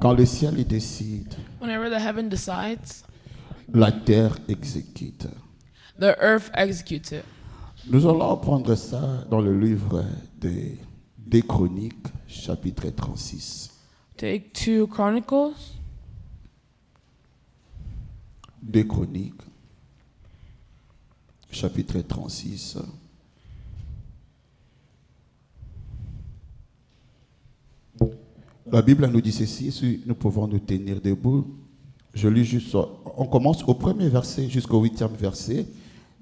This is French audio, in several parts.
Quand le ciel décide, Whenever the heaven decides, la terre exécute. the earth executes it. Nous allons prendre ça dans le livre des Chroniques, chapitre 36. Take 2 Chronicles, Des Chroniques, chapitre 36. La Bible nous dit ceci, si nous pouvons nous tenir debout. Je lis juste, on commence au premier verset jusqu'au 8e verset,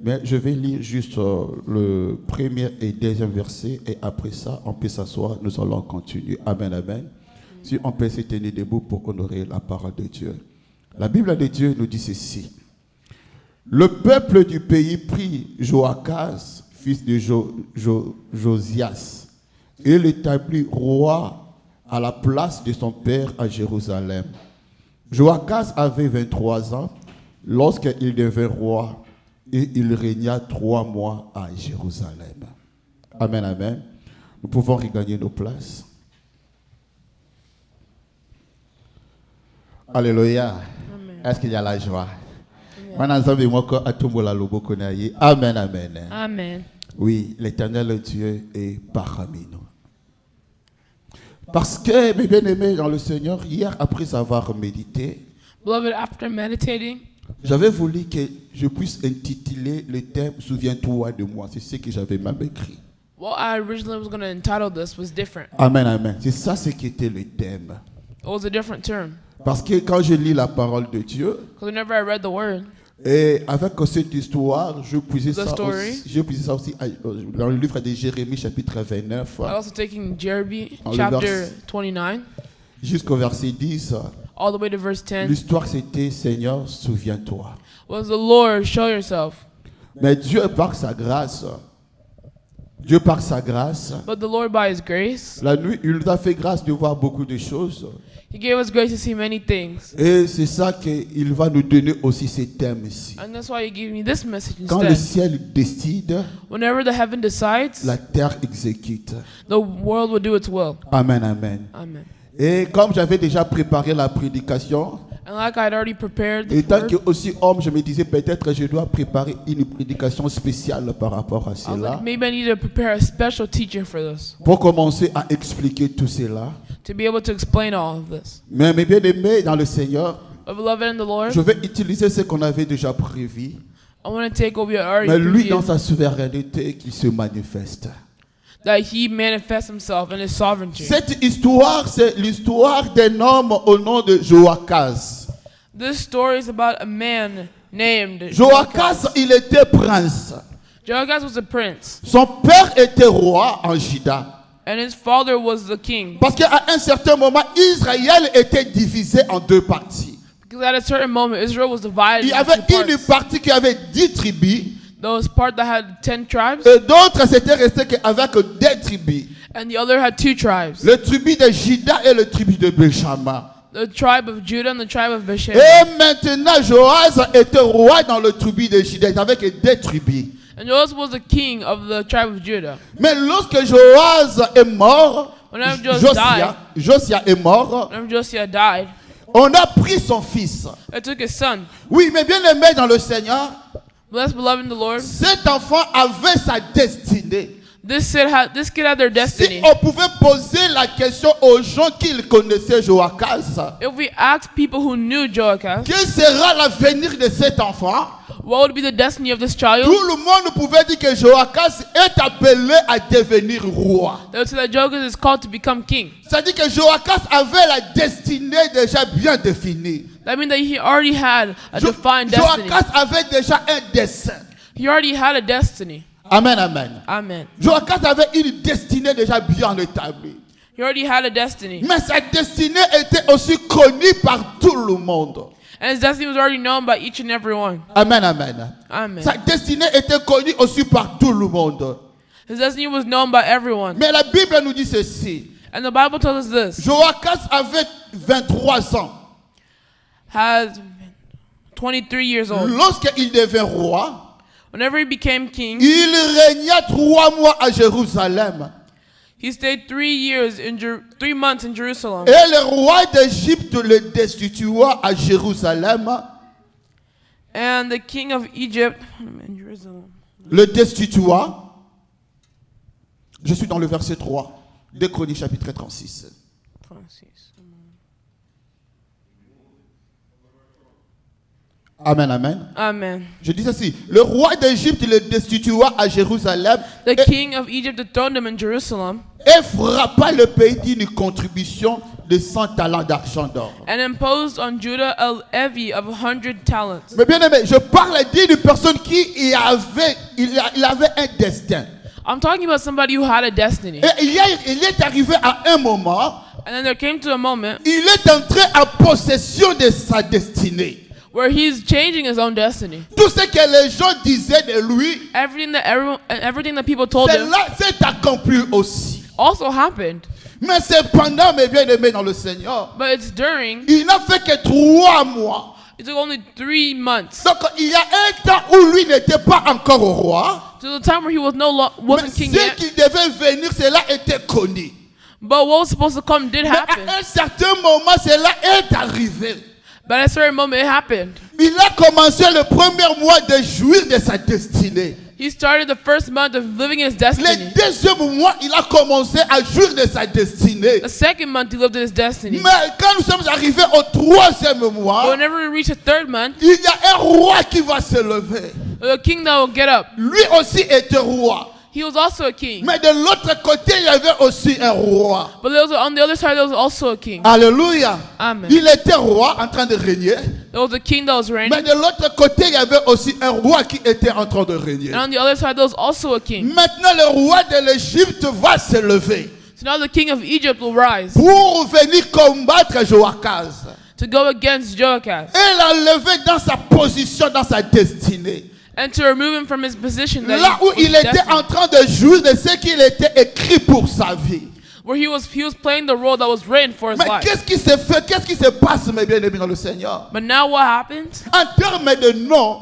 mais je vais lire juste le premier et deuxième verset, et après ça, on peut s'asseoir, nous allons continuer. Amen, amen. Si on peut se tenir debout pour honorer la parole de Dieu. La Bible de Dieu nous dit ceci. Le peuple du pays prit Joachaz, fils de Josias, et l'établit roi à la place de son père à Jérusalem. Joachaz avait 23 ans lorsqu'il devint roi et il régna 3 mois à Jérusalem. Amen, amen. Nous pouvons regagner nos places. Alléluia. Amen. Est-ce qu'il y a la joie? Amen, amen. Amen. Oui, l'Éternel Dieu est parmi nous. Parce que, mes bien-aimés dans le Seigneur, hier, après avoir médité, Beloved, after meditating, j'avais voulu que je puisse intituler le thème « Souviens-toi de moi ». C'est ce que j'avais même écrit. what I originally was going to entitle this was different. Amen, amen. C'est ça ce qui était le thème. It was a different term. Parce que quand je lis la parole de Dieu, Because whenever I read the word, et avec cette histoire, je puisais ça story. aussi dans le livre de Jérémie, chapitre 29, I also taking Jeremy Dans le chapter verse- 29 jusqu'au verset 10. all the way to verse 10 L'histoire, c'était « Seigneur, souviens-toi ». was the Lord, show yourself. Mais Dieu, par sa grâce, But the Lord, by His grace, la nuit, il nous a fait grâce de voir beaucoup de choses. He gave us grace to see many things. Et c'est ça qu'il va nous donner aussi ces thèmes ici. And that's why He gave me this message Quand le instead. ciel décide, Whenever the heaven decides, la terre exécute. the world will do its will. Amen, amen. Amen. Et comme j'avais déjà préparé la prédication, And like I'd already prepared the et tant word, que aussi homme, je me disais peut-être je dois préparer une prédication spéciale par rapport à I was cela. like, maybe I need to prepare a special teaching for this, Pour commencer à expliquer tout cela. to be able to explain all of this. Mais mes bien-aimés dans le Seigneur, But beloved in the Lord, je vais utiliser ce qu'on avait déjà prévu. I want to take what we had already Mais lui, dans previewed, sa souveraineté, qui se manifeste. that He manifests Himself in His sovereignty. Cette histoire, c'est l'histoire d'un homme au nom de Joachaz. This story is about a man named Joachaz, il était prince. Joachaz was a prince, Son père était roi en Juda. and his father was the king. Parce qu'à un certain moment, Israël était divisé en 2 parties. Because at a certain moment, Israel was divided Il y into avait 2 une parts. partie qui avait 10 tribus, There was part that had 10 tribes, et d'autres s'étaient restés avec 2 tribus. and the other had 2 tribes. Le tribu de Juda et le tribu de Benjamin. The tribe of Judah and the tribe of Benjamin. Et maintenant, Joas était roi dans le tribu de Juda, avec 2 tribus. And Joas was the king of the tribe of Judah. Mais lorsque Joas est mort, Whenever Joas Josia est mort, Whenever Josiah died, on a pris son fils. they took his son. Oui, mais bien aimé dans le Seigneur, Blessed, beloved in the Lord, cet enfant avait sa destinée. this kid had their Si destiny. on pouvait poser la question aux gens qui connaissaient Joachaz, If we asked people who knew Joachaz, quel sera l'avenir de cet enfant? what would be the destiny of this child? Tout le monde pouvait dire que Joachaz est appelé à devenir roi. They would say that Joachaz is called to become king. C'est-à-dire que Joachaz avait la destinée déjà bien définie. That means that he already had a defined destiny. Joachaz avait déjà un dessein. He already had a destiny. Amen, amen. Amen. Joachaz avait une destinée déjà bien établie. He already had a destiny. Mais sa destinée était aussi connue par tout le monde. And his destiny was already known by each and every one. Amen, amen. Amen. Sa destinée était connue aussi par tout le monde. His destiny was known by everyone. Mais la Bible nous dit ceci. And the Bible tells us this. Joachaz avait 23 ans. Has 23 years old. Lorsqu'il devint roi, Whenever he became king, il régna 3 mois à Jérusalem. He stayed 3 months in Jerusalem. Et le roi d'Égypte le destitua à Jérusalem. And the king of Egypt in Jerusalem. Le destitua. Je suis dans le verset 3 de Chroniques chapitre 36. Amen, amen. Amen. Je dis ceci. Le roi d'Égypte le destitua à Jérusalem The king of Egypt dethroned him in Jerusalem et frappa le pays d'une contribution de 100 talents d'argent d'or. and imposed on Judah a levy of 100 talents. Mais bien aimé, je parle d'une personne qui il avait un destin. I'm talking about somebody who had a destiny. Et il est arrivé à un moment, And then there came to a moment il est entré en possession de sa destinée. where he's changing his own destiny. Tout ce que les gens disaient de lui, Everything that people told him cela s'est accompli aussi. also happened. Mais cependant, mes bien-aimés dans le Seigneur, But it's during, il n'a fait que 3 mois. it took only 3 months Donc il y a un temps où lui n'était pas encore au roi. to the time where he was Mais wasn't king ce yet. qui devait venir, cela était connu. But what was supposed to come did Mais happen. à un certain moment, cela est arrivé. But at a certain moment it happened. Il a commencé le premier mois de jouir de sa destinée. He started the first month of living in his Le destiny. deuxième mois, il a commencé à jouir de sa destinée. The second month he lived in his destiny. Mais quand nous sommes arrivés au troisième But mois, whenever we reach the third month, il y a un roi qui va se lever. the king that will get up. Lui aussi était roi. He was also a king. Mais de l'autre côté, il y avait aussi un roi. But there was, on the other side, there was also a king. Alléluia. Amen. Il était roi en train de régner. There was a king that was Mais reigning. de l'autre côté, il y avait aussi un roi qui était en train de régner. And on the other side, there was also a king. Maintenant, le roi de l'Égypte va se lever So now the king of Egypt will rise pour venir combattre Joachaz. to go against Joachaz Et l'enlever dans sa position, dans sa destinée. and to remove him from his position that Là où he il was était destined, en train de jouir de ce qu'il était écrit pour sa vie. where he was playing the role that was written for his Mais life. qu'est-ce qui se fait? Qu'est-ce qui se passe, mes bien-aimés dans le Seigneur? But now what happens? En termes de nom,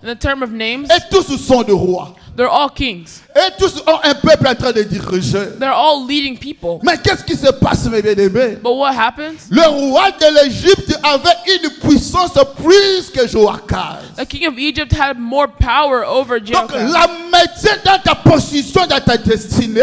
In the term of names, et tous sont de rois. they're all kings. Et tous ont un peuple en train de diriger. They're all leading people. Mais qu'est-ce qui se passe, mes bien-aimés? But what happens? Le roi de l'Égypte avait une puissance plus que Joachaz. The king of Egypt had more power over Donc, Joachaz. la métier dans ta position, dans ta destinée,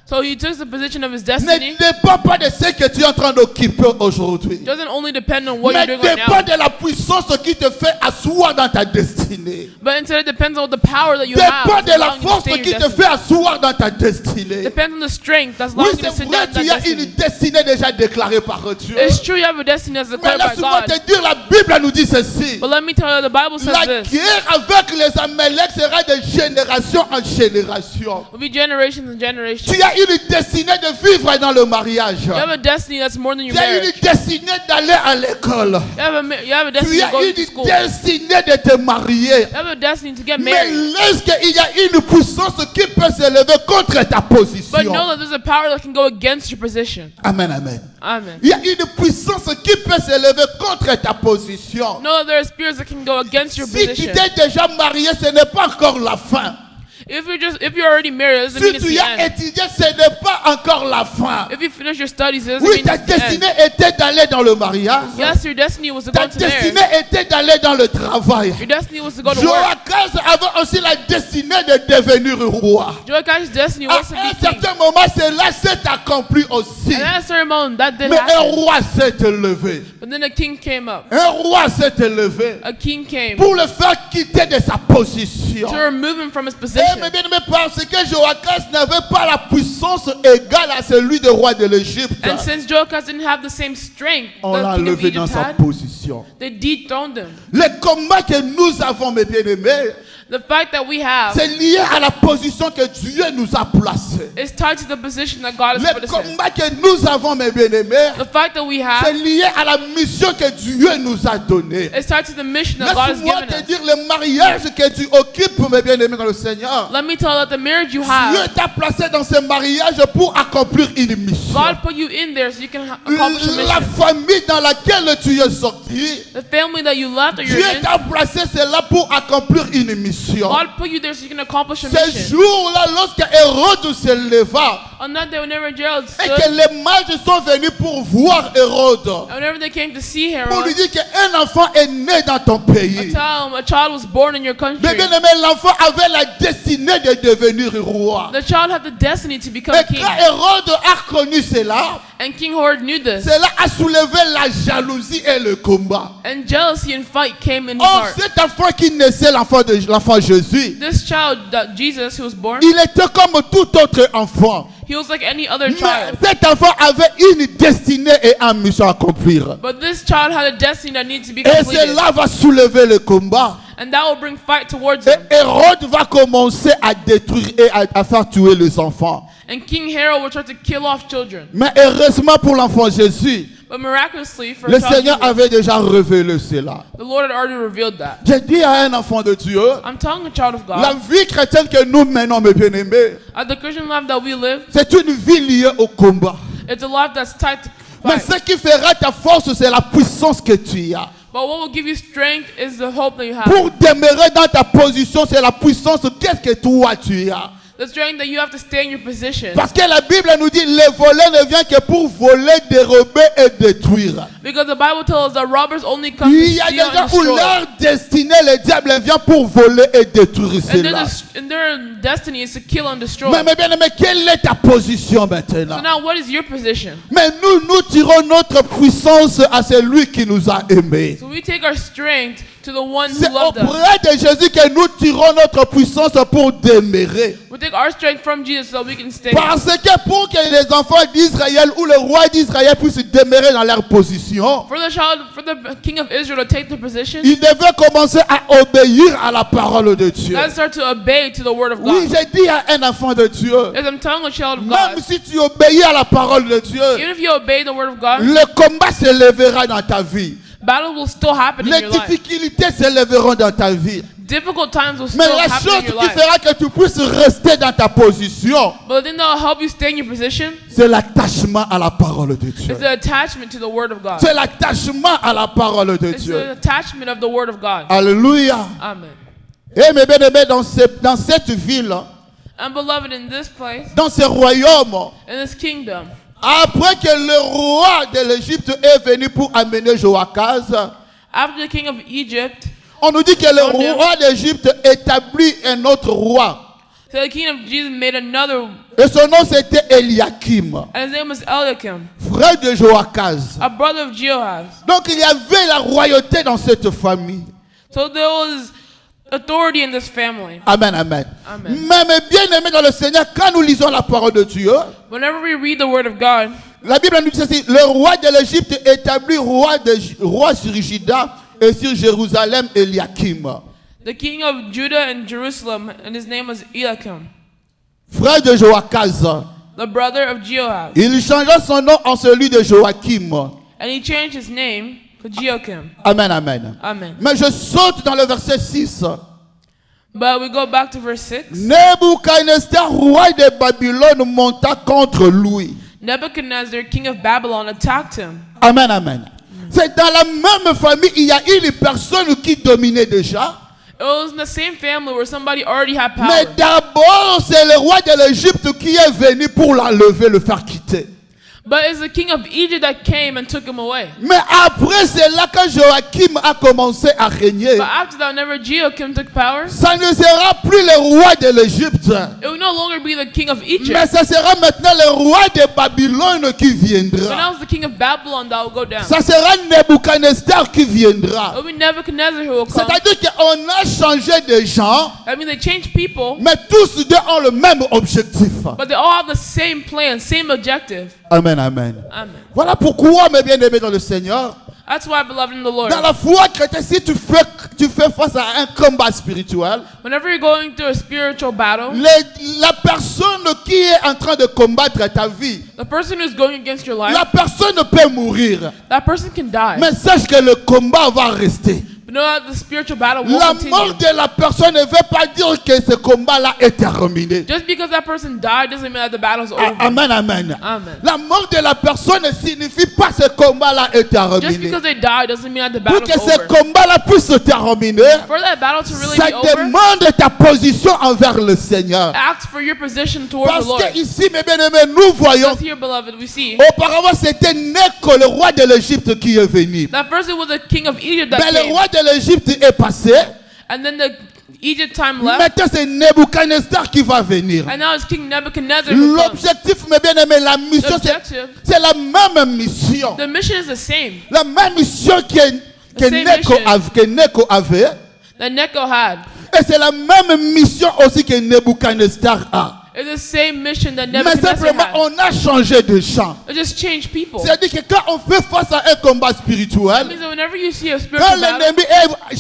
So he took the position of his ne destiny. dépend pas de ce que tu es en train d'occuper aujourd'hui. It doesn't only depend on what Mais you're doing right dépend now, de la puissance qui te fait asseoir dans ta destinée. but instead it depends on the power that you have. Dépend that's de la allowing you to force stay in qui your te destiny. fait asseoir dans ta destinée. Depends on the strength that's Oui, allowing you to c'est sit vrai, down in tu that as une destiny. destinée déjà déclarée par Dieu. It's true you have a destiny that's Mais declared by laisse-moi God. te dire, la Bible nous dit ceci. But let me tell you, the Bible says La this. guerre avec les Amaleks sera de génération en génération. Will be generations and generations. Tu as une destinée de vivre dans le mariage. You have a destiny that's more than your Tu as une marriage. destinée d'aller à l'école. You have a destiny Tu to as go une to school. destinée de te marier. You have a destiny to get Mais married. laisse qu'il y a une puissance qui peut se lever contre ta But know position. that there's a power that can go against your position. Amen, amen. Amen. Il y a une puissance qui peut se lever contre ta position. Know that there are spirits that can go against your Si tu position. t'es déjà marié, ce n'est pas encore la fin. If you're already married, it doesn't mean Si it's tu the as end. étudié, ce n'est pas encore la fin. If you finish your studies, it doesn't Oui, mean ta it's the end. destinée était d'aller dans le mariage. Yes, your destiny was to go Ta to marriage. destinée était d'aller dans le travail. Your destiny was to go to work. Joachaz avait aussi la destinée de devenir roi. Joachaz's destiny À was to un be king. certain moment, cela s'est accompli aussi. And at a certain moment, that did Mais un happen. roi s'est élevé. But then a king came up. Un roi s'est élevé A king came pour le faire quitter de sa position. to remove him from his Eh, position. mais bien aimé, parce que Joachaz n'avait pas la puissance égale à celui du roi de l'Égypte, And since Joachaz didn't have the same strength on that l'a the king of enlevé dans Egypt sa had, position. they dethroned him. Le combat que nous avons, mes bien-aimés, The fight that we have c'est lié à la position que Dieu nous a placée. is tied to the position that God has put Le us in. combat que nous avons, mes bien-aimés, The fight that we c'est have lié à la mission que Dieu nous a donnée. is tied to the mission that God has Laisse-moi given te us. dire, le mariage que tu occupes, mes bien-aimés dans le Seigneur, Let me tell you that the marriage you Dieu have, t'a placé dans ce mariage pour accomplir une mission. God put you in there so you can accomplish a La mission. famille dans laquelle tu es sorti, The family that you left or Dieu you're in, t'a placé cela pour accomplir une mission. God put you there so you can accomplish a Ce mission. jour-là, lorsque Hérode se leva On that day, whenever Gerald et stood, que les mages sont venus pour voir Hérode, and whenever they came to see pour lui Herod, dire qu'un enfant est né dans ton pays. tell him a child was born in your country. Mais bien aimé, l'enfant avait la destinée de devenir roi. The child had the destiny to become Et king. quand Hérode a reconnu cela, And King Herod knew this. cela a soulevé la jalousie et le combat. And jealousy and fight came in his Or, heart. cet enfant qui naissait, l'enfant Jésus, This child, that Jesus, who was born, il était comme tout autre enfant. he was like any other Mais child. cet enfant avait une destinée et une mission à accomplir. But this child had a destiny that needed to be Et completed. cela va soulever le combat. And that will bring fight towards Et him. Hérode va commencer à détruire et à faire tuer les enfants. And King Herod will try to kill off children. Mais heureusement pour l'enfant Jésus, But miraculously, for le child Seigneur Jesus, avait déjà révélé cela. the Lord had already revealed that. J'ai dit à un enfant de Dieu, I'm telling a child of la God, vie chrétienne que nous menons, mes bien-aimés, at the Christian life that we live, c'est une vie liée au combat. it's a life that's tied to Mais fight. ce qui fera ta force, c'est la puissance que tu as. But what will give you strength is the hope that you have. Pour demeurer dans ta position, c'est la puissance. Qu'est-ce que toi tu as? The strength that you have to stay in your position. Parce que la Bible nous dit, les voleurs ne viennent que pour voler, dérober et détruire. Because the Bible tells us that robbers only come to Il y a des steal gens and où destroy. leur destinée, le diable vient pour voler et détruire cela. And their destiny is to kill and destroy. Mais bien aimé, quelle est ta position So maintenant? now what is your position? Mais nous tirons notre puissance à celui qui nous a aimés. So we take our strength to the one who C'est loved us. auprès de Jésus que nous tirons notre puissance pour demeurer. We take our strength from Jesus so we can stay. Parce que pour que les enfants d'Israël ou le roi d'Israël puissent demeurer dans leur position, For the king of Israel to take the position, ils devaient commencer à obéir à la parole de Dieu. let's start to obey to the word of Oui, God. j'ai dit à un enfant de Dieu, As I'm telling a child of même God, si tu obéis à la parole de Dieu, even if you obey the word of God, le combat se lèvera dans ta vie. battle will still happen in Les your life. difficultés se lèveront dans ta vie. Difficult times will Mais still la happen chose in qui your life. fera que tu puisses rester dans ta position, But the thing that will help you stay in your position c'est l'attachement à la parole de Dieu. is the attachment to the word of God. C'est l'attachement à la parole de It's Dieu. the attachment of the word of God. Alléluia. Amen. Et mes bien-aimés, dans cette ville, And beloved, in this place, dans ce royaume, in this kingdom, après que le roi de l'Égypte est venu pour amener Joachaz, after the king of Egypt, on nous dit que le roi d'Égypte établit un autre roi. so the king of Jesus made another, Et son nom c'était Eliakim, and his name was Eliakim, frère de Joachaz. a brother of Jehoaz. Donc il y avait la royauté dans cette famille. So there was authority in this family. Amen, amen. Amen. Mais bien aimé dans le Seigneur, quand nous lisons la parole de Dieu, Whenever we read the word of God, la Bible nous dit ceci, le roi de l'Égypte établit roi sur Juda et sur Jérusalem Eliakim, the king of Judah and Jerusalem, and his name was Eliakim, frère de Joachaz. the brother of Jehoaz. Il changea son nom en celui de Joachim. And he changed his name to Jehoiakim. Amen, amen. Amen. Mais je saute dans le verset 6. But we go back to verse 6. Nebuchadnezzar, roi de Babylone, monta contre lui. Nebuchadnezzar, king of Babylon, attacked him. Amen, amen. C'est dans la même famille, il y a une personne qui dominait déjà. It was in the same family where somebody already had Mais power. d'abord, c'est le roi de l'Égypte qui est venu pour l'enlever, le faire quitter. But it's the king of Egypt that came and took him away. Mais après, c'est là que Joachim a commencé à régner. But after that, whenever Jehoiakim took power, Ça ne sera plus le roi de l'Égypte. it would no longer be the king of Mais Egypt. ça sera maintenant le roi de Babylone qui But viendra. now it's the king of Babylon that will go down. Ça sera Nebuchadnezzar qui viendra. It will be Nebuchadnezzar who will come. C'est-à-dire qu'on a changé de gens, That means they change people, mais tous deux ont le même objectif. but they all have the same plan, same objective. Amen, amen. Amen. Voilà pourquoi, mes bien-aimés dans le Seigneur, That's why, beloved in the Lord, dans la foi chrétienne, si tu fais face à un combat spirituel, whenever you're going through a spiritual battle, la personne qui est en train de combattre ta vie, the person who's going against your life, la personne peut mourir. that person can die. Mais sache que le combat va rester. But know that the spiritual battle will La continue. mort de la personne ne veut pas dire que ce combat-là est terminé. Just because that person died doesn't mean that the battle's over. Amen, amen. Amen. La mort de la personne ne signifie pas que ce combat-là est Just terminé. because they died doesn't mean that the Pour battle's que ce over. combat-là puisse se terminer, For that battle to really ça be over, demande ta position envers le Seigneur. ask for your position towards Parce the Lord. que ici, mes bien-aimés, nous voyons, Because here, beloved, we see auparavant c'était Néco, le roi de l'Égypte, qui est venu. that first it was the king of Egypt that Mais le came, roi de l'Égypte est passé. and then the Egypt time left, Maintenant, c'est Nebuchadnezzar qui va venir. and now it's King Nebuchadnezzar who comes. L'objectif, mes bien-aimés, la mission, L'objective, c'est la même mission. the mission is the same La même mission que same Néco avait. that Necho had. Et c'est la même mission aussi que Nebuchadnezzar a. It's the same mission that Mais Nebuchadnezzar simplement, had. on a changé de champ. It just changed people. C'est-à-dire que quand on fait face à un combat That spirituel, means that whenever you see a quand spiritual battle, l'ennemi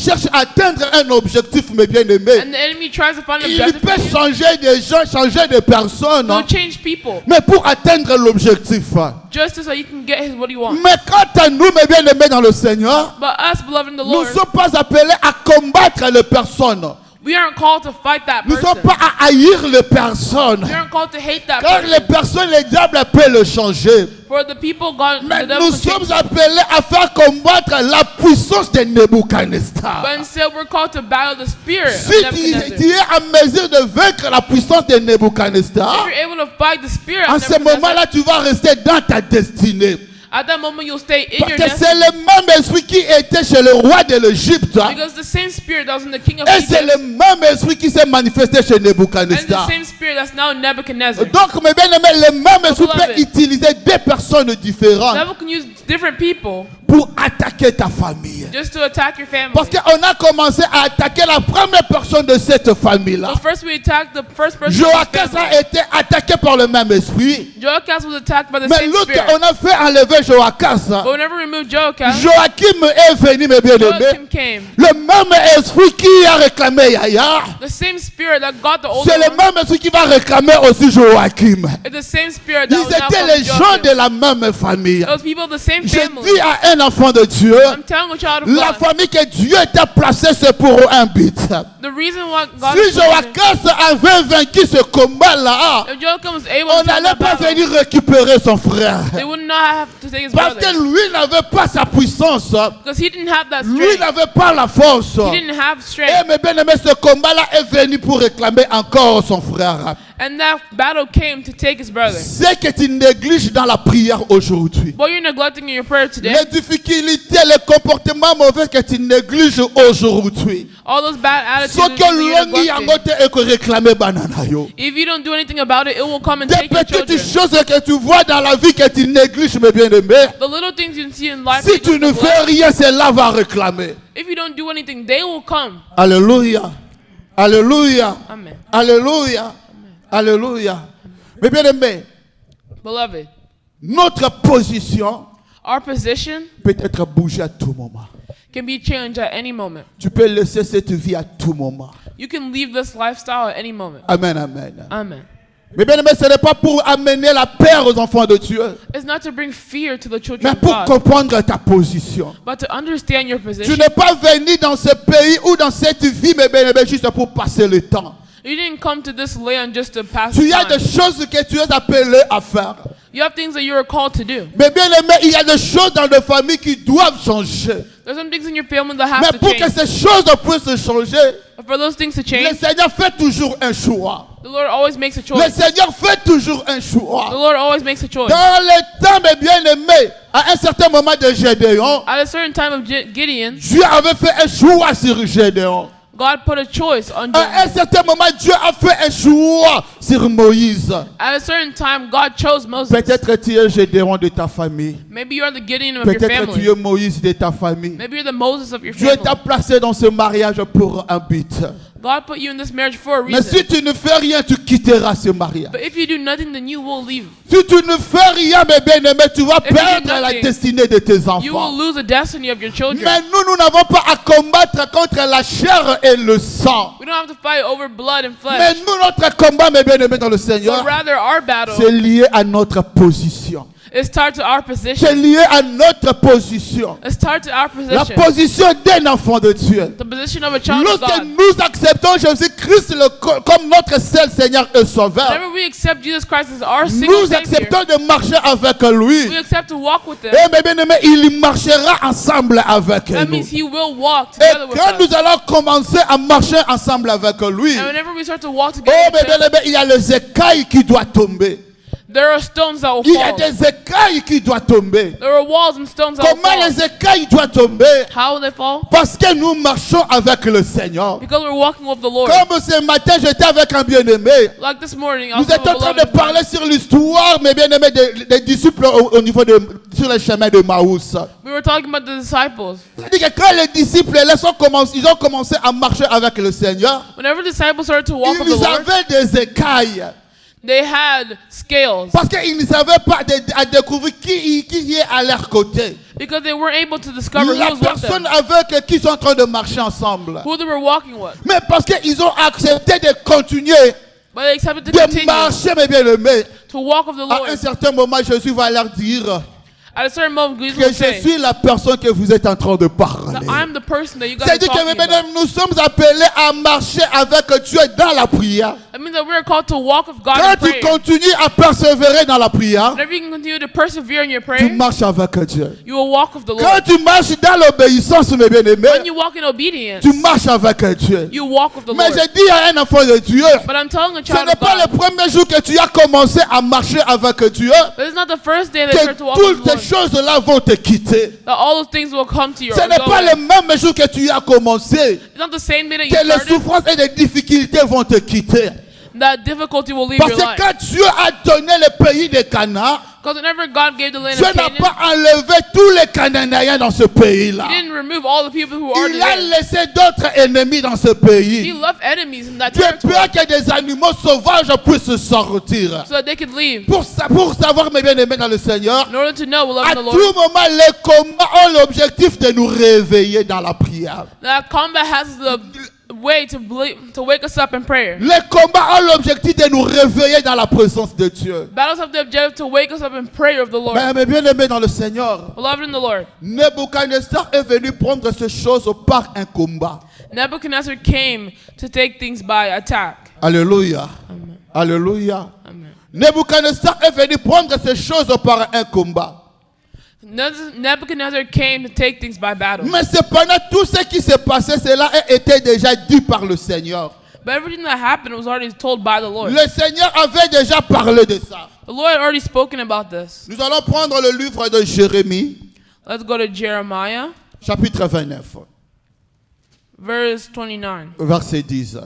cherche à atteindre un objectif, mes bien-aimés, and the enemy tries to find an il objective peut for you, changer de gens, changer de personnes, he'll change people mais pour atteindre l'objectif. just so he can get what he wants. Mais quant à nous, mes bien-aimés dans le Seigneur, But us, beloved in the nous Lord, ne sommes pas appelés à combattre les personnes. we aren't called to fight that Nous ne sommes person. pas à haïr les personnes. We aren't called to hate that Car les person. personnes, les diables peuvent le changer. For the people, God, Mais the devil nous can change sommes them. appelés à faire combattre la puissance de Nebuchadnezzar. But instead, we're called to battle the spirit Si of tu Nebuchadnezzar. es en mesure de vaincre la puissance de If Nebuchadnezzar, you're able to fight the spirit en of ce Nebuchadnezzar, moment-là, tu vas rester dans ta destinée. at that moment you'll stay in Parce your que c'est destiny. le même esprit qui était chez le roi de l'Égypte. Because the same spirit that was in the king of Et c'est Egypt le même esprit qui s'est manifesté chez and the Nebuchadnezzar. same spirit that's now in Nebuchadnezzar. Donc, mes bien-aimés, le même esprit Beloved. peut utiliser des personnes The différentes devil can use different people pour attaquer ta famille. just to attack your family. Parce qu'on a commencé à attaquer la première personne de cette famille-là. But first we attacked the first person in the Joachim family. a été attaqué par le même esprit. Joachim was attacked by the Mais same l'autre, spirit. on a fait enlever Joachim. But whenever we removed Joachim, Joachim est venu, mes bien-aimés. Joachim came. Le même esprit qui a réclamé Yahya, The same spirit that got the older c'est le one même esprit qui va réclamer aussi Joachim. is the same spirit that Ils was now étaient from les gens Joachim. de la même famille. Those people of the same Je family. dis à un enfant de Dieu, I'm telling a child of la God, famille que Dieu t'a placée, c'est pour un but. the reason why God Si is chosen, Joachim avait vaincu ce combat-là, if Joachim was able on to take n'allait that pas battle, venir récupérer son frère. they would not have to take his Parce brother. que lui n'avait pas sa puissance. Because he didn't have that Lui strength. n'avait pas la force. He didn't have Et strength. mes bien-aimés, ce combat-là est venu pour réclamer encore son frère. And that battle came to take his brother. C'est que tu négliges dans la prière aujourd'hui. What you're neglecting in your prayer today, Les difficultés, les comportements mauvais que tu négliges aujourd'hui. all those bad attitudes Ce and que things that you're l'on y a neglecting, et que réclamer banana yo. if you don't do anything about it, it will come and Des take your petites children. choses que tu vois dans la vie que tu négliges, mes bien-aimés. The little things you see in life, Si that tu you ne just fais neglect, rien, cela va réclamer. if you don't do anything, they will come. Alléluia. Alléluia. Amen. Alléluia. Alléluia. Mais bien aimé, Beloved, notre position our position peut être bougée à tout moment. can be changed at any moment. Tu peux laisser cette vie à tout moment. You can leave this lifestyle at any moment. Amen, amen. Amen. Mais bien aimé, ce n'est pas pour amener la peur aux enfants de Dieu, It's not to bring fear to the children mais of pour God, comprendre ta position. but to understand your Tu position. n'es pas venu dans ce pays ou dans cette vie, mes bien-aimés, juste pour passer le temps. You didn't come to this land just to pass Tu as time. des choses que tu es appelé à faire. You have things that you are called to do. Mais bien aimé, il y a des choses dans les familles qui doivent changer. There's some things in your family that have Mais to pour que change. ces choses puissent changer, But for those things to le change, Seigneur fait toujours un choix. the Lord always makes a Le choice. Seigneur fait toujours un The choix. Lord always makes a choice. Dans le temps, mes bien-aimés, à un certain moment de Gédéon, At a certain time of Gideon, Dieu avait fait un choix sur Gédéon. God put a choice on À un Gideon. certain moment, Dieu a fait un choix sur Moïse. At a certain time, God chose Moses. Peut-être tu es Gédéon de ta famille. Maybe you're the Gideon of your Peut-être tu family. es Moïse de ta famille. Maybe you're the Moses of your Dieu t'a family. placé dans ce mariage pour un but. God put you in this marriage for a Mais reason. si tu ne fais rien, tu quitteras ce mariage. But if you do nothing, then you will leave. Si tu ne fais rien, mes bien-aimés, tu vas If you do perdre la nothing, destinée de tes You will enfants. lose the destiny of your children. Mais nous n'avons pas à combattre contre la chair et le sang. We don't have to fight over blood and Mais flesh. nous, notre combat, mes bien-aimés dans le But Seigneur, rather, our battle c'est lié à notre position. It's tied to our C'est position. lié à notre position. It's tied to our La position. position d'un enfant de Dieu. The position of a child of Lorsque God. nous acceptons Jésus-Christ comme notre seul Seigneur et Sauveur, Whenever we accept Jesus Christ as our single nous Savior, acceptons de marcher avec lui. we accept to walk with Him. Et mes bien-aimés, il marchera ensemble avec That nous. means He will walk Et together with quand us. nous allons commencer à marcher ensemble avec lui, And whenever we start to walk oh together mes with Him, bien-aimés, il y a les écailles qui doivent tomber. there are stones that will Il y a fall. des écailles qui doivent tomber. There are walls and stones that will Comment fall. les écailles doivent tomber? How will they fall? Parce que nous marchons avec le Seigneur. Because we're walking with the Lord. Comme ce matin, j'étais avec un bien-aimé. Like this morning, I Nous was with a étions en train de beloved parler sur l'histoire, mes bien-aimés, des disciples au niveau sur le chemin de Maús. We were talking about the disciples. C'est-à-dire que quand les disciples ils ont commencé à marcher avec le Seigneur, Whenever the disciples started to walk with the ils Lord, avaient des écailles. they had scales. Parce qu'ils ne savaient pas à découvrir qui est à leur côté. Because they weren't able to discover who La was with personne them, avec qui sont en train de marcher ensemble. who they were walking with. Mais parce qu'ils ont accepté de continuer But they accepted to de continue marcher, mes bien-aimés. to walk with the À un Lord. certain moment, Jésus va leur dire At a certain moment, Jesus que will je say suis la personne que vous êtes en train de parler. that I'm the person that you guys are C'est-à-dire que, mes talking bien-aimés, about. nous sommes appelés à marcher avec Dieu dans la prière. That means that we're called to walk with God Quand in tu prayer. continues à persévérer dans la prière, Whenever you can continue to persevere in your tu prayer, marches avec Dieu. you will walk with the Quand Lord. tu marches dans l'obéissance, mes When bien-aimés, you walk in obedience, tu marches avec Dieu. you walk with the Mais Lord. je dis à un enfant de Dieu, But I'm telling a ce child n'est of pas le God, premier jour que tu as commencé à marcher avec Dieu this is not the first day they que start to walk with toutes the ces Lord, choses-là vont te quitter. that all those things will come to your Ce n'est pas le même jour que tu as commencé It's not the same day that you que les started, souffrances et les difficultés vont te quitter. that difficulty will leave Parce your que life. quand Dieu a donné le pays de Canaan, Because whenever God gave the land Dieu of n'a Canaan, pas enlevé tous les Cananéens dans ce pays-là. He didn't remove all the people who are Il a there. laissé d'autres ennemis dans ce He pays. left enemies in that Dieu territory peur que des animaux sauvages puissent sortir. so that they could leave. Pour savoir, mes bien-aimés dans le Seigneur, In order to know, we à love the tout Lord. moment, les combats ont l'objectif de nous réveiller dans la prière. That combat has the way to wake us up in prayer. Les combats ont l'objectif de nous réveiller dans la présence de Dieu. Battles have the objective to wake us up in prayer of the Lord. Mais mes bien-aimés dans le Seigneur, Beloved in the Lord, Nebuchadnezzar est venu prendre ces choses par un combat. Nebuchadnezzar came to take things by attack. Alléluia. Alléluia. Amen. Nebuchadnezzar est venu prendre ces choses par un combat. Nebuchadnezzar came to take things by battle. Mais cependant, tout ce qui s'est passé, cela a été déjà dit par le Seigneur. But everything that happened was already told by the Lord. Le Seigneur avait déjà parlé de ça. The Lord had already spoken about this. Nous allons prendre le livre de Jérémie, Let's go to Jeremiah, chapitre 29, verse 29. verset 10.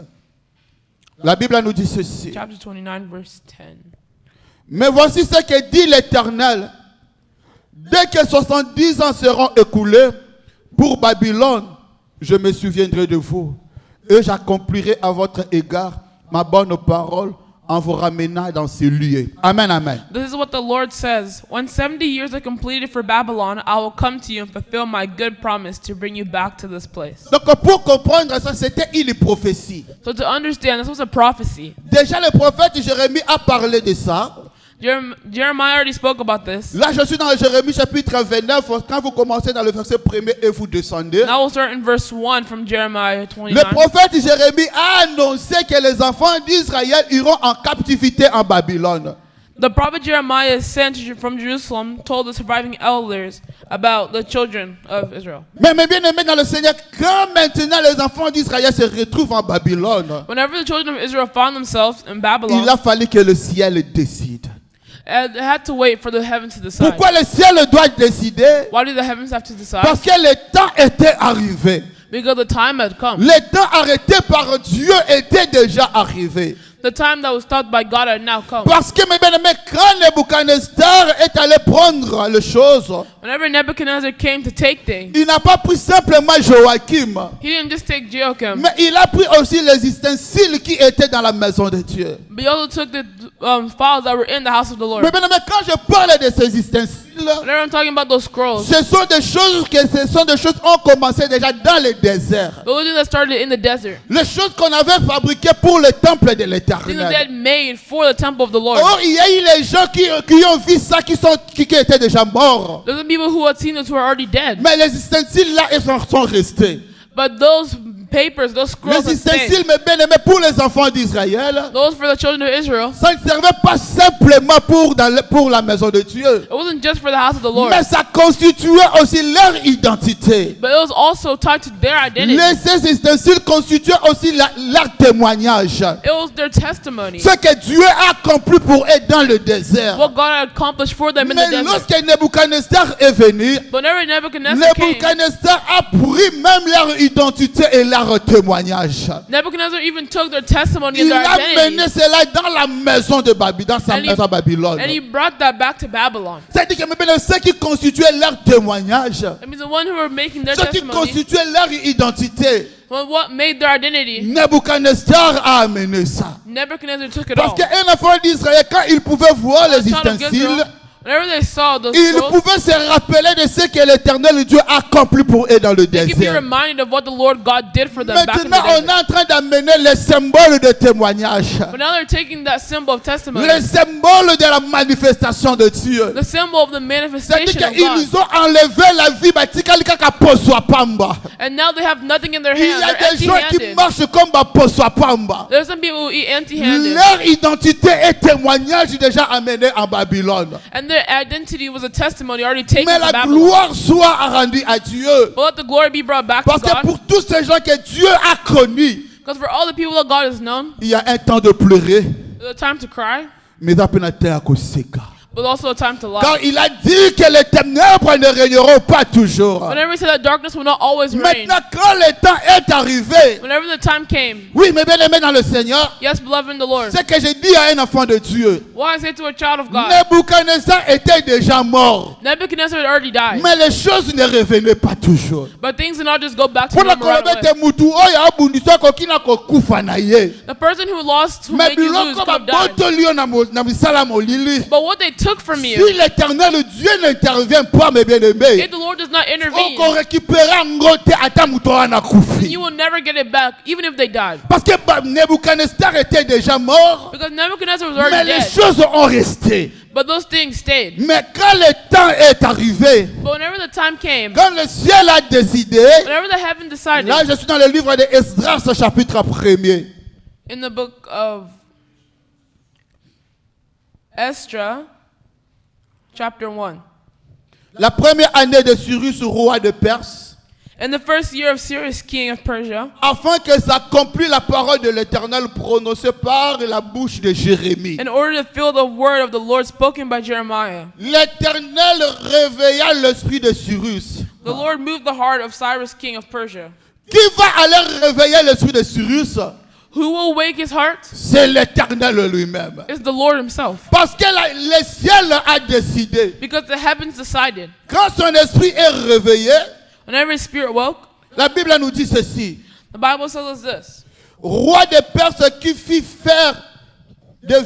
La Bible nous dit ceci. Chapter 29, verse 10. Mais voici ce que dit l'Éternel. Dès que 70 ans seront écoulés pour Babylone, je me souviendrai de vous et j'accomplirai à votre égard ma bonne parole en vous ramenant dans ces lieux. Amen, amen. This is what the Lord says. When 70 years are completed for Babylon, I will come to you and fulfill my good promise to bring you back to this place. Donc pour comprendre ça, c'était une prophétie. So to understand, this was a prophecy. Déjà le prophète Jérémie a parlé de ça. Jeremiah already spoke about this. Là je suis dans Jérémie chapitre 29. Quand vous commencez dans le verset 1er et vous descendez. Now we'll start in verse 1 from Jeremiah Le 29. prophète Jérémie a annoncé que les enfants d'Israël iront en captivité en Babylone. The prophet Jeremiah sent from Jerusalem told the surviving elders about the children of Israel. Mais bien aimé dans le Seigneur, quand maintenant les enfants d'Israël se retrouvent en Babylone, Whenever the children of Israel found themselves in Babylon, il a fallu que le ciel décide. they had to wait for the heavens to decide. Pourquoi le ciel doit décider? Why did the heavens have to decide? Parce que le temps était arrivé. Because the time had come. Le temps arrêté par Dieu était déjà arrivé. The time that was stopped by God had now come. Parce que mes bien-aimés, quand Nebuchadnezzar est allé prendre les choses, Whenever Nebuchadnezzar came to take things, il n'a pas pris simplement Joachim, he didn't just take Joachim, mais il a pris aussi les ustensiles qui étaient dans la maison de Dieu. but he also took the files that were in the house of the Lord. Mais bien aimé, quand je parle de ces ustensiles, Whenever I'm talking about those scrolls, ce sont des choses qui ont commencé déjà dans le désert. those things that started in the desert, Les choses qu'on avait fabriquées pour le temple de things that they l'Éternel. had made for the temple of the Lord. Or, il y a eu les gens qui ont vu ça, qui étaient déjà morts. Those are people who had seen this who are already dead. Mais les ustensiles là, ils sont restés. But those papers, those scrolls Les that stayed, ustensiles, mes bien-aimés, pour les enfants d'Israël, those for the children of Israel, ça ne servait pas simplement pour la maison de Dieu. it wasn't just for the house of the Lord, Mais ça constituait aussi leur identité. but it was also tied to their identity. Ces ustensiles constituaient aussi leur témoignage. It was their testimony. Ce que Dieu a accompli pour eux dans le désert. What God had accomplished for them in the Mais desert. lorsque Nebuchadnezzar est venu, But whenever Nebuchadnezzar came, Nebuchadnezzar a pris même leur identité et leur témoignage. Nebuchadnezzar even took their testimony and Il their a mené identity, cela dans la maison de Babylone, dans sa And he- maison à Babylone. and he brought that back to Babylon. C'est-à-dire que maintenant, ce qui constituait leur témoignage, That means the one who were making their ce qui testimony, constituait leur identité, what made their identity, Nebuchadnezzar a amené ça. Nebuchadnezzar took it Parce all. qu'un enfant d'Israël, quand il pouvait voir les Child of ustensiles, Israel, whenever they saw those il scrolls, pouvait se rappeler de ce que l'Éternel Dieu a accompli pour eux dans le they could be désert. reminded of what the Lord God did for them back in Maintenant, the on est desert. en train d'amener les symboles de témoignage, But now they're taking that symbol of testimony, les symboles de la manifestation de Dieu. the symbol of the C'est-à-dire manifestation of God, qu'ils ont enlevé la vie, and now they have nothing in their il y hands. a They're des gens qui empty-handed. marchent comme Pamba. There's some people who eat empty-handed, Leur identité et témoignage déjà amené en Babylone. and their identity was a testimony already taken Mais to la Babylon. gloire soit rendue à Dieu. But let the glory be brought back to Parce que God, pour tous ces gens que Dieu a connus, because for all the people that God has known, il y a un temps de pleurer, there's a time to cry, mais il y a but also a time to car laugh. il a dit que les ténèbres ne régneront pas toujours. Whenever he said that darkness will not always reign, Maintenant, quand le temps est arrivé, whenever the time came, oui, mes bien-aimés dans le Seigneur, yes, beloved in the Lord, c'est que j'ai dit à un enfant de Dieu, what I say to a child of God, Nebuchadnezzar était déjà mort, Nebuchadnezzar had already died, mais les choses ne revenaient pas toujours. but things did not just go back to Pour la normal right away. mutu oyo abundisa kokina kokufa na ye. The person who lost, who Mais made you lose, biloko could have died. babotoli yo na misala molili. But what they took from Si you, l'Éternel Dieu n'intervient pas, mes bien-aimés, if the Lord does not intervene, on récupérera ngote ata mutu wana kufi. you will never get it back, even if they died. Parce que Nebuchadnezzar était déjà mort, Because Nebuchadnezzar was mais already les dead, choses ont resté. but those things stayed. Mais quand le temps est arrivé, But whenever the time came, quand le ciel a décidé, whenever the heaven decided, là je suis dans le livre de Esdras, chapitre 1er. in the book of Esdras, chapter 1, La première année de Cyrus, roi de Perse, in the first year of Cyrus, king of Persia, afin que s'accomplisse la parole de l'Éternel prononcée par la bouche de Jérémie. in order to fill the word of the Lord spoken by Jeremiah, L'Éternel réveilla l'esprit de Cyrus. the Lord moved the heart of Cyrus, king of Persia. Qui va aller réveiller l'esprit de Cyrus? Who will wake his heart? C'est l'Éternel lui-même. It's the Lord himself. Parce que le ciel a décidé. Because the heavens decided. Quand son esprit est réveillé, Whenever his spirit woke, la Bible nous dit ceci. the Bible tells us this. Roi de Perse qui fit faire de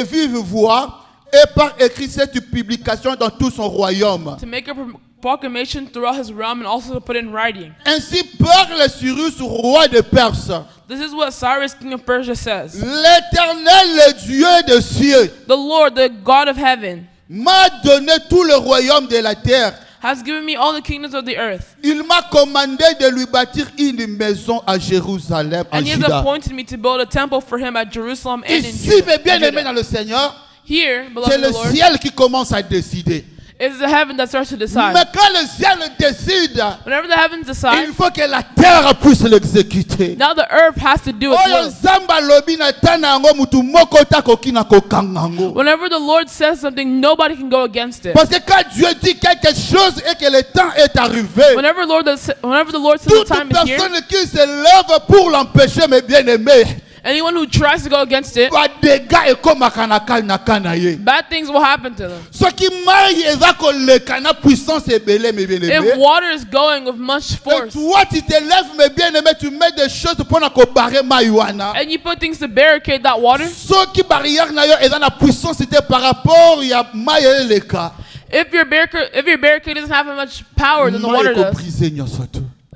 vive voix et par écrit cette publication dans tout son royaume. To make a proclamation throughout his realm and also to put in writing. Ainsi parle Cyrus, roi de Perse. This is what Cyrus, king of Persia says. L'Éternel, le Dieu des cieux, The Lord, the God of heaven, m'a donné tout le royaume de la terre. has given me all the kingdoms of the earth. Il m'a commandé de lui bâtir une maison à Jérusalem, en And he has Juda. appointed me to build a temple for him at Jerusalem and in Ici, mes Judah. bien-aimés dans le Seigneur, Here, c'est beloved in le the Lord, ciel qui commence à décider. it's the heaven that starts to decide. Mais quand le ciel décide, Whenever the heavens decide, il faut que la terre puisse l'exécuter. now the earth has to do its Oyo will. Nzambe alobi na tana yango mutu moko takoki na kokanga yango. Whenever the Lord says something, nobody can go against it. Parce que quand Dieu dit quelque chose et que le temps est arrivé, Whenever the Lord says the toute time is here, personne qui se lève pour l'empêcher, mes bien-aimés, anyone who tries to go against it, va dégâts et comme na ye. bad things will happen to them. Ce qui maille eza koleka na puissance ebele, mes If bien-aimés. water is going with much Et force, toi, tu te lèves, mes bien-aimés, tu mets des choses pour na kobarrer maïwana. and you put things to barricade that water, Ce qui barrière na yo eza na puissance c'était par rapport ya maille leka. If your barricade doesn't have as much power than the water does,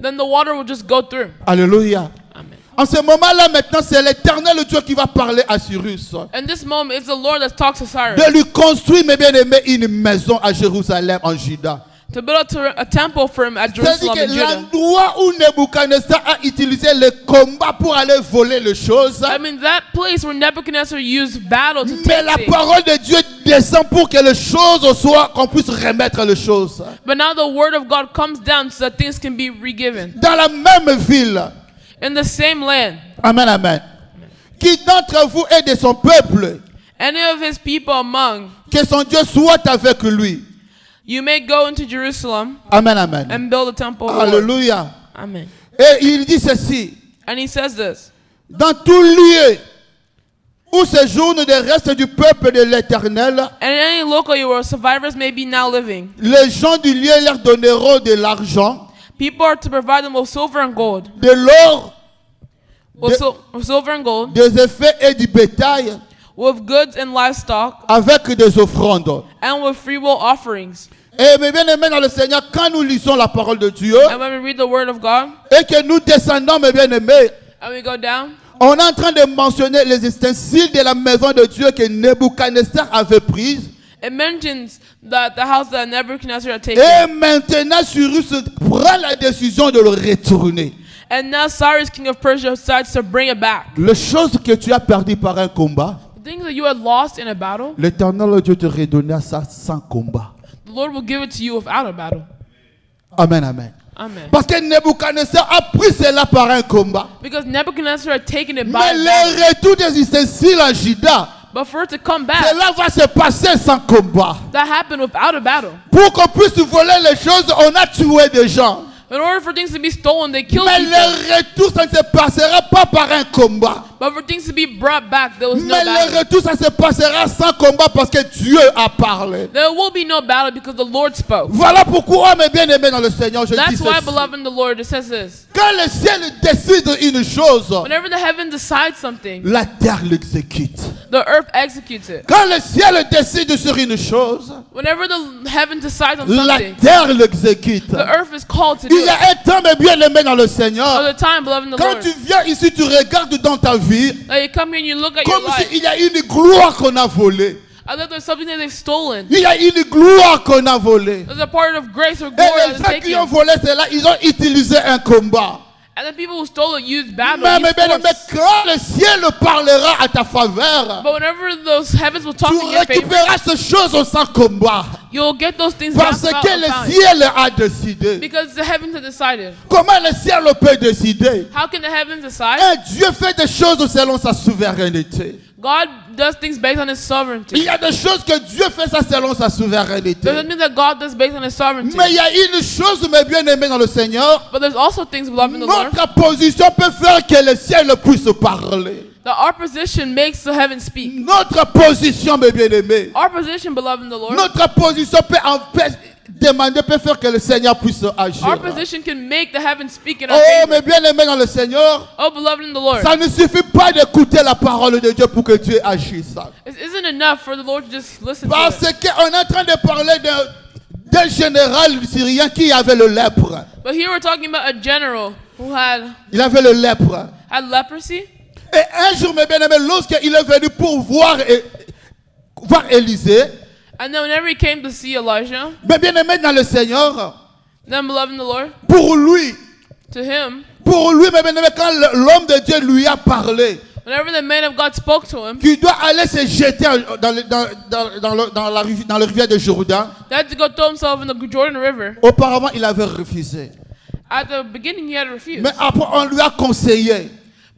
then the water will just go through. Alléluia. Amen. En ce moment-là, maintenant, c'est l'Éternel Dieu qui va parler à Cyrus. In this moment, it's the Lord that talks to Cyrus De lui construire, mes bien-aimés, une maison à Jérusalem, en Juda. to build a temple for him at C'est-à-dire Jerusalem in que Judah. l'endroit où Nebuchadnezzar a utilisé le combat pour aller voler les choses, I mean, that place where Nebuchadnezzar used battle to mais take la things. parole de Dieu descend pour que les choses soient, qu'on puisse remettre les choses. But now the word of God comes down so that things can be re-given. Dans la même ville, In the same land, amen, amen. Qui d'entre vous est de son peuple, any of his people among, que son Dieu soit avec lui. you may go into Jerusalem Amen, amen. and build a temple of the Lord. Alléluia. Amen. Et il dit ceci, And he says this. dans tout lieu où séjourne des restes du peuple de l'Éternel, And in any local where survivors may be now living, les gens du lieu leur donneront de l'argent, people are to provide them with silver and gold. de l'or, With silver and gold, des effets et du bétail, with goods and livestock, avec des offrandes. and with freewill offerings. Et mes bien-aimés dans le Seigneur, quand nous lisons la parole de Dieu And when we read the word of God, et que nous descendons, mes bien-aimés, and we go down, on est en train de mentionner les ustensiles de la maison de Dieu que Nebuchadnezzar avait prise. it mentions that the house that Nebuchadnezzar had taken. Et maintenant, Cyrus prend la décision de le retourner. And now Cyrus, king of Persia, decides to bring it back. Les choses que tu as perdues par un combat, The things that you had lost in a battle, l'Éternel Dieu te redonnera ça sans combat. the Lord will give it to you without a battle. Amen, amen. Amen. Parce que Nebuchadnezzar a pris cela par un combat. Because Nebuchadnezzar had taken it by Mais a battle. le retour des ustensiles en Juda, But for it to come back, cela va se passer sans combat. that happened without a battle. Pour qu'on puisse voler les choses, on a tué des gens. In order for things to be stolen, they killed Mais people. le retour, ça ne se passera pas par un combat. But for things to be brought back, there was no Mais le battle. retour, ça se passera sans combat parce que Dieu a parlé. There will be no battle because the Lord spoke. Voilà pourquoi, mes bien-aimés dans le Seigneur, je dis That's why, ceci. beloved in the Lord, it says this. Quand le ciel décide une chose, Whenever the heaven decides something, la terre l'exécute. the earth executes it. Quand le ciel décide sur une chose, Whenever the heaven decides on la something, terre l'exécute. the earth is called to do Il y it. a un temps, mes bien-aimés dans le All Seigneur, the time, beloved in the quand Lord. tu viens ici, tu regardes dans ta vie, Like you come here and you look at your comme life, s'il y a une gloire qu'on a volée. as if there's something that they've stolen. Il y a une gloire qu'on a volée. There's a part of grace or Et glory les that is gens qui ont taken. volé cela, ils ont utilisé un combat. And the people who stole it used battle, Mais, mes used bien-aimés, force. quand le ciel parlera à ta faveur, But whenever those heavens will talk tu in your favor, récupéreras ces choses sans combat. you'll get those things back Parce without que a le fight. ciel a décidé. Because the heavens have decided. Comment le ciel peut décider? How can the heavens decide? Un Dieu fait des choses selon sa souveraineté. God does things based on His Il sovereignty. y a des choses que Dieu fait ça selon sa souveraineté. Doesn't mean that God does based on His sovereignty. Mais il y a une chose, mes bien-aimés dans le Seigneur, But there's also things, beloved in the Lord, notre position peut faire que le ciel puisse parler. that our position makes the heavens speak. Notre position, mes bien-aimés, Our position, beloved in the Lord, notre position peut faire que le Seigneur puisse agir. our position can make the heavens speak in our Oh, favor. mes bien-aimés dans le Seigneur, Oh, beloved in the Lord, ça ne suffit pas d'écouter la parole de Dieu pour que Dieu agisse. it isn't enough for the Lord to just listen Parce to it. qu'on est en train de parler d'un général syrien qui avait le lèpre. But here we're talking about a general who Il avait le lèpre. had leprosy. Et un jour, mes bien-aimés, lorsqu'il est venu pour voir Élisée, And then whenever he came to see Elijah, mes bien-aimés dans le Seigneur, then beloved in the Lord, pour lui, to him, mes bien-aimés, quand l'homme de Dieu lui a parlé, whenever the man of God spoke to him, qu'il doit aller se jeter dans la rivière de Jourdain, he had to go throw himself in the Jordan River. auparavant, il avait refusé. At the beginning, he had refused. Mais après, on lui a conseillé.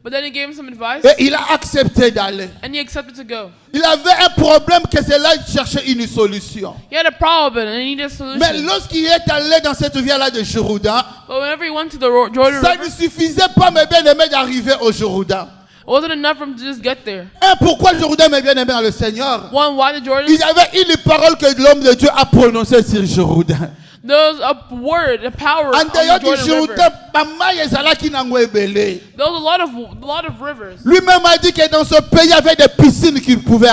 But then he gave him some advice, Et il a accepté d'aller. and he accepted to go. Il avait un problème que cela cherchait une solution. He had a problem, and he needed a Mais solution. lorsqu'il est allé dans cette rivière-là de Jourdain, But whenever he went to the Jordan ça River, ne suffisait pas, mes bien-aimés, d'arriver au Jourdain. it wasn't enough for him to just get there. Pourquoi Jourdain, mes bien-aimés dans le Seigneur? One, why the Jordan? Il y avait une parole que l'homme de Dieu a prononcée sur Jourdain. There was a word, a power En on dehors the du Jordan River. Jourdain, bamai ezalaki nango ebele. There was a lot of rivers. Lui-même a dit que dans ce pays, il y avait des piscines qu'il pouvait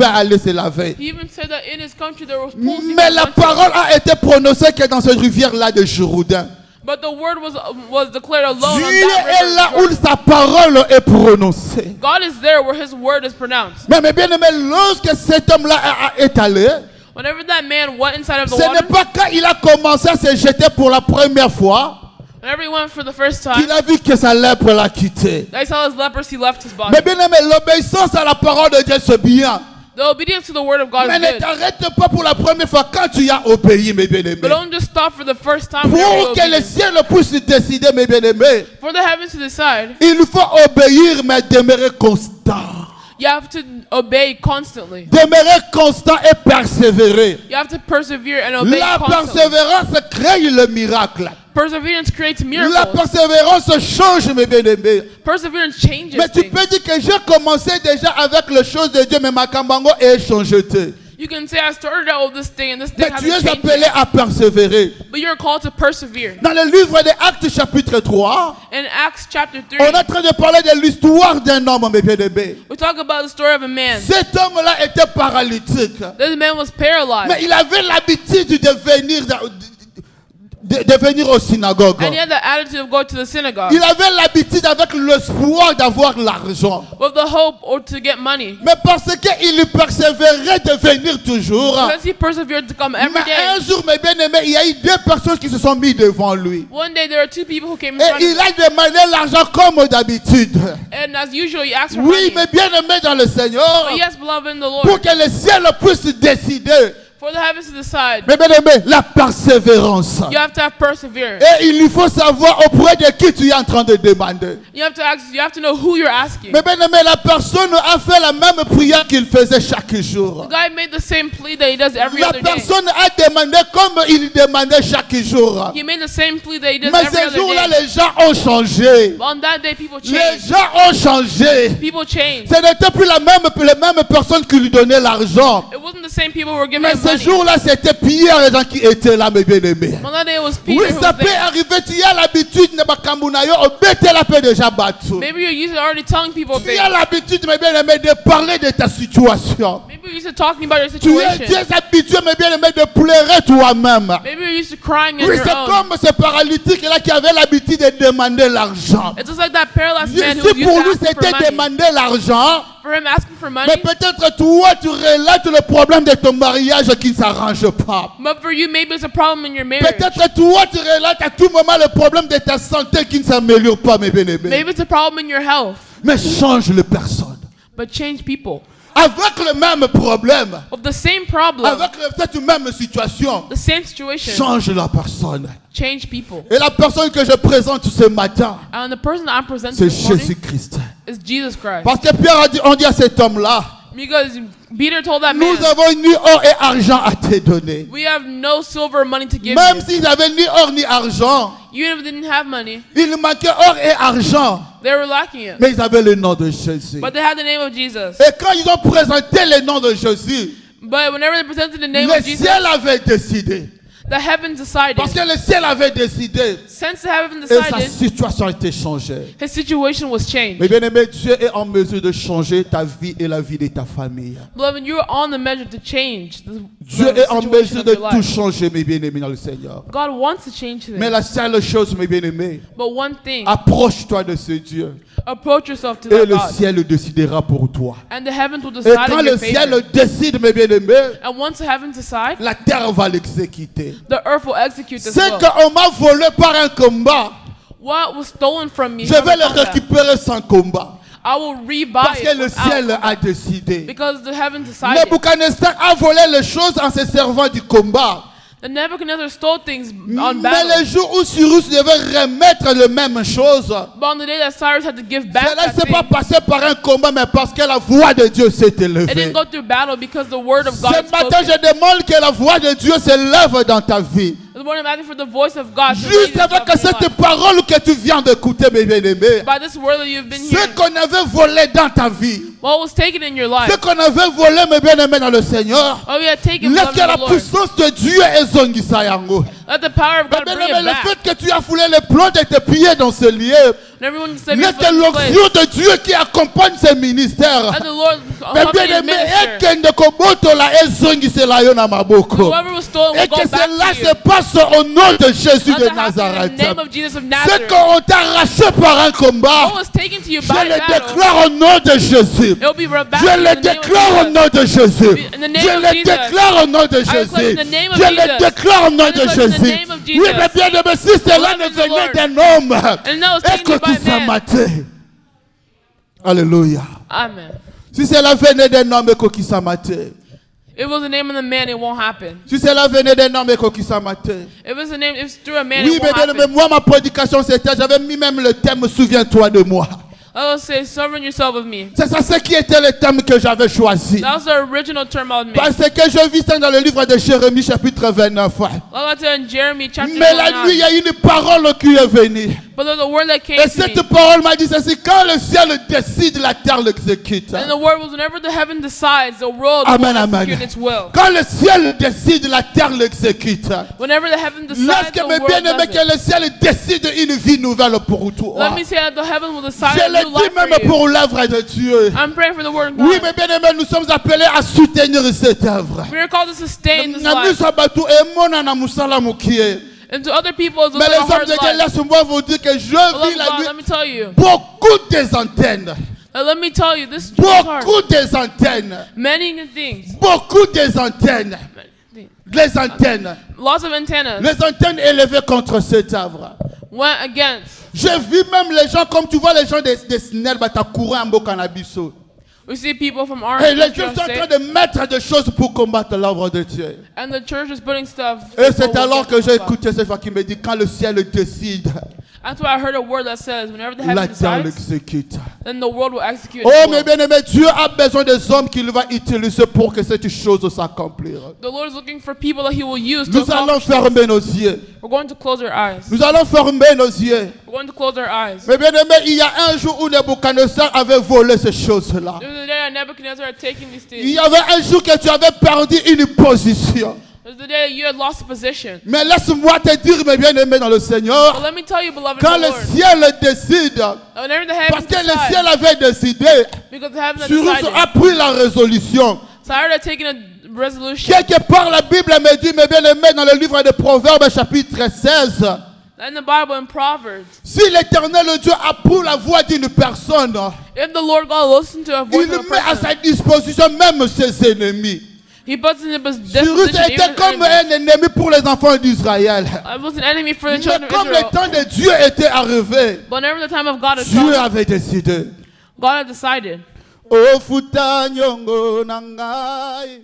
aller se laver. He even said that in his country there was pools. Mais la parole a été prononcée que dans cette rivière-là de Jourdain. But the word was declared alone Dieu on est là that où river. sa parole est prononcée. God is there where his word is pronounced. Mais bien aimé, lorsque cet homme-là est allé, Whenever that man went inside of the ce n'est water, pas quand il a commencé à se jeter pour la première fois whenever he went for the first time, qu'il a vu que sa lèpre l'a quitté. that he saw his leprosy left his body. Mais bien aimé, l'obéissance à la parole de Dieu, c'est bien. The obedience to the word of God Mais is ne good. t'arrête pas pour la première fois quand tu as obéi, mes bien-aimés. But don't just stop for the first time. whenever Pour you que le obey. ciel puisse décider, mes bien-aimés, For the heavens to decide, il faut obéir, mais demeurer constant. you have to obey constantly. Demeurer constant et persévérer. You have to persevere and obey La constantly. persévérance crée le miracle. Perseverance creates La miracles. persévérance change, mes bien-aimés. Perseverance changes Mais tu things. peux dire que j'ai commencé déjà avec les choses de Dieu, mais ma cambango est changé. You can say I started out with this thing and this thing Mais tu hasn't es changed. appelé à persévérer. But you're called to persevere. Dans le livre des Actes chapitre 3, In Acts chapter 3, on est en train de parler de l'histoire d'un homme, mes bien-aimés. we talk about the story of a man. Cet homme-là était paralytique. This man was paralyzed. Mais il avait l'habitude de venir aux synagogues. And he had the attitude of going to the synagogue Il avait l'habitude avec l'espoir d'avoir l'argent. with the hope or to get money. Mais parce qu'il persévérait de venir toujours. Because he persevered to come every Mais un day. jour, mes bien-aimés, il y a eu deux personnes qui se sont mises devant lui. One day there were two people who came in Et front of il him. a demandé l'argent comme d'habitude. And as usual, he asked for Oui, money. mais bien-aimés dans le Seigneur, But yes, beloved in the pour Lord, que le ciel puisse décider. for the heavens to decide, Mais bien-aimés, la persévérance. you have to have perseverance. Et il faut savoir auprès de qui tu es en train de demander. You have to ask. You have to know who you're asking. Mais bien aimé, la personne a fait la même prière qu'il faisait chaque jour. The guy made the same plea that he does every La other day. personne a demandé comme il demandait chaque jour. He made the same plea that he does Mais every ce other jour-là, day. les gens ont changé. On that day, people Les changed. gens ont changé. People changed. Ce n'était plus les mêmes personnes qui lui donnaient l'argent. It wasn't the same people who were giving Mais him ce money. jour-là, c'était Pierre et les gens qui étaient là, mes bien-aimés. On that day, it was Peter Oui, who ça was peut there. arriver. Tu as l'habitude de Bakambunayo, on bête la paix déjà battu. Maybe you're used to already telling people Tu things. as l'habitude, mes bien-aimés, de parler de ta situation. Maybe you're used to talking about your Tu es situation. habitué, mes bien-aimés, de pleurer toi-même. Maybe you're used to crying on Oui, your c'est own. comme ce paralytique-là qui avait l'habitude de demander l'argent. It's just like that paralyzed man who Si was used pour to lui asking for c'était money. demander l'argent, For him asking for money. mais peut-être toi tu relates le problème de ton mariage qui ne s'arrange pas. But for you, maybe it's a problem in your marriage. Peut-être toi tu relates à tout moment le problème de ta santé qui ne s'améliore pas, mes bien-aimés. Maybe it's a problem in your health. Mais change les personnes. But change people. Avec le même problème, Of the same problem, avec cette même situation, the same situation, change la personne. change people. Et la personne que je présente ce matin, And the person that I'm presenting c'est this morning Jésus-Christ. is Jesus Christ. Parce que Pierre a dit, on dit à cet homme-là, Because Peter told that man, nous avons ni or et argent à te donner. we have no silver or money to give Même you. s'ils n'avaient ni or ni argent, Even if they didn't have money, il manquait or et argent. they were lacking it. Mais ils avaient le nom de Jésus. But they had the name of Jesus. Et quand ils ont présenté le nom de Jésus, But whenever they presented the name le of Jesus, ciel avait décidé. the heavens decided. Parce que le ciel avait décidé. Since the heavens Et sa decided, situation a été changée. his situation was changed. Mais bien aimé, Dieu est en mesure de changer ta vie et la vie de ta famille. Beloved, you are on the measure to change the Dieu est en situation mesure of de your tout life. changer, mes bien-aimés dans le Seigneur. God wants to change Mais things. la seule chose, mes bien-aimés, But one thing, approche-toi de ce Dieu. approach yourself to Et that le God. ciel décidera pour toi. And the heavens will Et decide quand in le your ciel favor. décide, mes bien-aimés, And once the heavens decide, la terre va l'exécuter. the earth will execute this C'est will. qu'on m'a volé par un combat. What was stolen from me, Je from vais a le combat, récupérer sans combat. I will rebuy Parce que it le without ciel combat. a décidé. Because the heavens decided. Nebuchadnezzar a volé les choses en se servant du combat. The Nebuchadnezzar stole things on Mais battle. le jour où Cyrus devait remettre les mêmes choses, But on the day that Cyrus had to give back cela ne that s'est pas thing, passé par un combat, mais parce que la voix de Dieu s'est it élevée. didn't go through battle because the word of God Ce matin, spoke. je demande que la voix de Dieu s'élève dans ta vie. This morning I'm asking for the voice of God to raise Juste itself avec in your cette life. parole que tu viens d'écouter, mes bien-aimés. By this word that you've been Ce hearing, qu'on avait volé dans ta vie, What was taken in your Ce life? qu'on avait volé, mes bien-aimés dans le Seigneur, Oh, we had taken laisse from que la the Lord. puissance de Dieu ezongisa yango. Let the power of Mais God bien bring aimé, it le back. fait que tu as foulé les plombs de tes pieds dans ce lieu, And everyone said, laisse que l'onction de Dieu qui accompagne ce ministère, let the Lord mais accompany bien his aimé, minister. ekende kobotola ezongisela yo na maboko. Whoever was stolen Et will que go back cela to you. se passe au nom de Jésus Let de that happen in Nazareth. the name of Jesus of Ce Nazareth. qu'on t'a arraché par un combat, What was taken to you je by le battle, déclare au nom de Jésus. it will be brought back Je to you le in the name déclare au of Jesus. nom de Jésus. In the name Je of le Jesus. déclare au nom de declare in Jésus. the name of Je le Jesus. déclare au nom I de declare in the Jésus. name of Oui, Jesus. mais bien aimé, si cela Love ne is the venait Lord. d'un homme, And no, it's et taken que to you by tout ça man. maté. Alléluia. Amen. Si cela venait d'un homme, et que ça maté. If it was the name of the man, it won't happen. Si cela venait d'un homme, et que ça maté. If it's the name, if it's through a man, Oui, it mais won't bien aimé, happen. moi, ma prédication, c'était, j'avais mis même le thème, souviens-toi de moi. I will say, sovereign yourself of me. C'est ça, ce qui était le thème que j'avais choisi. That was the original term I would make. Parce que je vis ça dans le livre de Jérémie, chapitre 29. Like I said in Jeremy chapter Mais la nuit, il y 29. a une parole qui est venue. But there's a word that came Et to me. cette parole m'a dit ceci, quand le ciel décide, la terre l'exécute. And the word was, whenever the heaven decides, the world Amen, will amen. execute its will. Quand le ciel décide, la terre l'exécute. Whenever the heaven decides, Lorsque the mes world bien-aimés, does it. que le ciel décide une vie nouvelle pour toi. Let me say that the heaven will decide Je a le new dis life même for you. pour l'œuvre de Dieu. I'm praying for the word of God. Oui, mes bien-aimés, nous sommes appelés à soutenir cette œuvre. We are called to sustain this Na life. miso batu emona na musala mukie. And to other people, it's a Mais les little hommes hard de Dieu, life. laisse-moi vous dire que je Beloved vis la God, nuit let me tell you. beaucoup des antennes. Let me tell you, this is hard. Beaucoup des antennes. Many things. Beaucoup des antennes. Many things. Les antennes. Lots of antennas Les antennes élevées contre cette œuvre. went against. Je vis même les gens, comme tu vois les gens des SNEL, bah, t'as couru en Bokanabiso. We see people from our Et les country gens on sont en train stage, de mettre des choses pour combattre l'œuvre de Dieu. and the church is putting stuff. Et for c'est what alors que gets j'ai us up. écouté cette fois qui me dit, quand le ciel décide, That's why I heard a word that says, whenever the la heaven terre decides, l'exécute. then the world will execute Oh, its mes will. bien-aimés, Dieu a besoin des hommes qu'il va utiliser pour que cette chose s'accomplisse. The Lord is looking for people that He will use to Nous allons accomplish this. fermer nos yeux. We're going to close our eyes. Nous allons fermer nos yeux. We're going to close our eyes. Mais bien aimé, il y a un jour où Nebuchadnezzar avait volé ces choses-là. There was a day that Nebuchadnezzar had taken these Il things. y avait un jour que tu avais perdu une position. There was the day that you had lost a position. Mais laisse-moi te dire, mes bien-aimés dans le But Seigneur, let me tell you, beloved, quand in the le Lord, ciel décide, that whenever the parce heavens que le ciel decide, avait décidé, because the heaven had Cyrus decided, a pris la résolution. Cyrus had taken a resolution. Quelque part, la Bible me dit, mes bien-aimés, dans le livre de Proverbes, chapitre 16, In the Bible, in Proverbs, si l'Éternel Dieu approuve la voix d'une personne, if the Lord God listens to a voice il of a met à person, sa disposition même ses ennemis. He puts in his Cyrus disposition était even comme enemies. un ennemi pour les enfants d'Israël. I was an enemy for the Mais children of comme le Israel. temps de Dieu était arrivé, But whenever the time of God has Dieu come, avait décidé. God had decided. Oh, futa nyongo nangai.